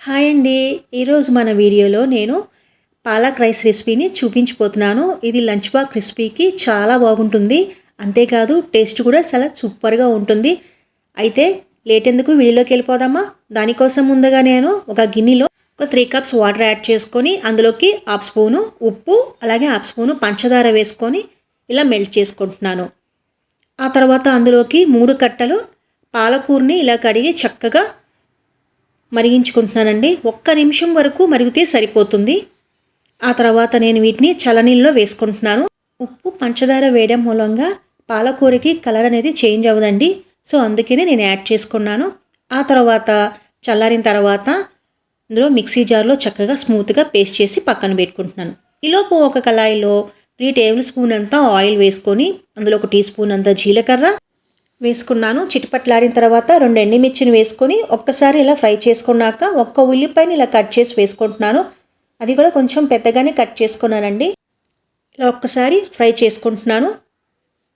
Hi అండి. ఈరోజు మన వీడియోలో నేను పాలక్ రైస్ రెసిపీని చూపించబోతున్నాను. ఇది లంచ్ బాక్స్ రెసిపీకి చాలా బాగుంటుంది. అంతేకాదు టేస్ట్ కూడా చాలా సూపర్గా ఉంటుంది. అయితే లేట్ ఎందుకు వీడియోలోకి వెళ్ళిపోదామా. దానికోసం ముందుగా నేను ఒక గిన్నెలో ఒక 3 కప్స్ వాటర్ యాడ్ చేసుకొని అందులోకి హాఫ్ స్పూను ఉప్పు అలాగే హాఫ్ స్పూను పంచదార వేసుకొని ఇలా మెల్ట్ చేసుకుంటున్నాను. ఆ తర్వాత అందులోకి 3 కట్టలు పాలకూరని ఇలా కడిగి చక్కగా మరిగించుకుంటున్నానండి. 1 నిమిషం వరకు మరిగితే సరిపోతుంది. ఆ తర్వాత నేను వీటిని చల్లనీళ్ళలో వేసుకుంటున్నాను. ఉప్పు పంచదార వేయడం మూలంగా పాలకూరకి కలర్ అనేది చేంజ్ అవ్వదండి. సో అందుకనే నేను యాడ్ చేసుకున్నాను. ఆ తర్వాత చల్లారిన తర్వాత ఇందులో మిక్సీ జార్లో చక్కగా స్మూత్గా పేస్ట్ చేసి పక్కన పెట్టుకుంటున్నాను. ఈలోపు ఒక కళాయిలో 3 టేబుల్ స్పూన్ అంతా ఆయిల్ వేసుకొని అందులో 1 టీ స్పూన్ అంతా జీలకర్ర వేసుకున్నాను. చిటపట్లాడిన తర్వాత 2 ఎండుమిర్చిని వేసుకొని ఒక్కసారి ఇలా ఫ్రై చేసుకున్నాక 1 ఉల్లిపాయని ఇలా కట్ చేసి వేసుకుంటున్నాను. అది కూడా కొంచెం పెద్దగానే కట్ చేసుకున్నానండి. ఇలా ఒక్కసారి ఫ్రై చేసుకుంటున్నాను.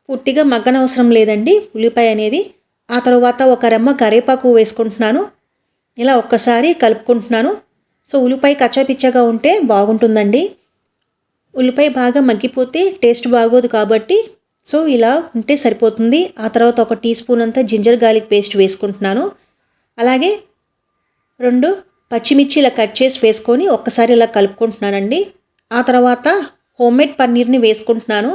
పూర్తిగా మగ్గనవసరం లేదండి ఉల్లిపాయ అనేది. ఆ తర్వాత ఒక రెమ్మ కరివేపాకు వేసుకుంటున్నాను. ఇలా ఒక్కసారి కలుపుకుంటున్నాను. సో ఉల్లిపాయ కచ్చాపిచ్చాగా ఉంటే బాగుంటుందండి. ఉల్లిపాయ బాగా మగ్గిపోతే టేస్ట్ బాగోదు కాబట్టి సో ఇలా ఉంటే సరిపోతుంది. ఆ తర్వాత 1 టీ స్పూన్ అంతా జింజర్ గార్లిక్ పేస్ట్ వేసుకుంటున్నాను. అలాగే 2 పచ్చిమిర్చి ఇలా కట్ చేసి వేసుకొని ఒక్కసారి ఇలా కలుపుకుంటున్నానండి. ఆ తర్వాత హోమ్మేడ్ పన్నీర్ని వేసుకుంటున్నాను.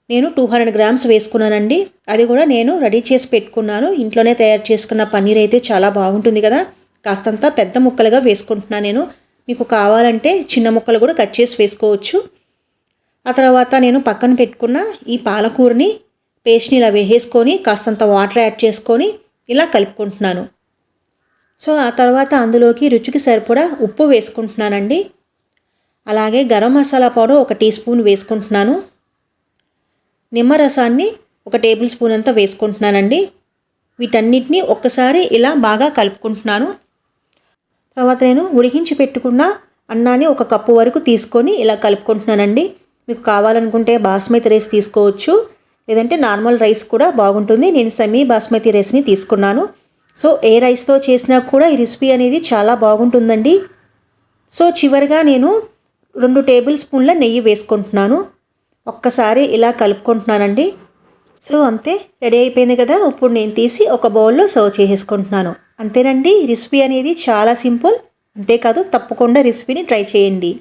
నేను 200 గ్రామ్స్ వేసుకున్నానండి. అది కూడా నేను రెడీ చేసి పెట్టుకున్నాను. ఇంట్లోనే తయారు చేసుకున్న పన్నీర్ అయితే చాలా బాగుంటుంది కదా. కాస్తంత పెద్ద ముక్కలుగా వేసుకుంటున్నాను నేను. మీకు కావాలంటే చిన్న ముక్కలు కూడా కట్ చేసి వేసుకోవచ్చు. ఆ తర్వాత నేను పక్కన పెట్టుకున్న ఈ పాలకూరని పేస్ట్ని ఇలా వేసేసుకొని కాస్తంత వాటర్ యాడ్ చేసుకొని ఇలా కలుపుకుంటున్నాను. సో ఆ తర్వాత అందులోకి రుచికి సరిపడా ఉప్పు వేసుకుంటున్నానండి. అలాగే garam masala powder 1 teaspoon వేసుకుంటున్నాను. నిమ్మరసాన్ని 1 టేబుల్ స్పూన్ అంతా వేసుకుంటున్నానండి. వీటన్నిటిని ఒక్కసారి ఇలా బాగా కలుపుకుంటున్నాను. తర్వాత నేను ఉడికించి పెట్టుకున్న అన్నాన్ని 1 కప్పు వరకు తీసుకొని ఇలా కలుపుకుంటున్నానండి. మీకు కావాలనుకుంటే బాస్మతి రైస్ తీసుకోవచ్చు, లేదంటే నార్మల్ రైస్ కూడా బాగుంటుంది. నేను సెమీ బాస్మతి రైస్ని తీసుకున్నాను. సో ఏ రైస్తో చేసినా కూడా ఈ రెసిపీ అనేది చాలా బాగుంటుందండి. సో చివరిగా నేను 2 టేబుల్ స్పూన్ల నెయ్యి వేసుకుంటున్నాను. ఒక్కసారి ఇలా కలుపుకుంటున్నానండి. సో అంతే, రెడీ అయిపోయింది కదా. ఇప్పుడు నేను తీసి ఒక బౌల్లో సర్వ్ చేసేసుకుంటున్నాను. అంతేనండి, రెసిపీ అనేది చాలా సింపుల్. అంతేకాదు తప్పకుండా రెసిపీని ట్రై చేయండి.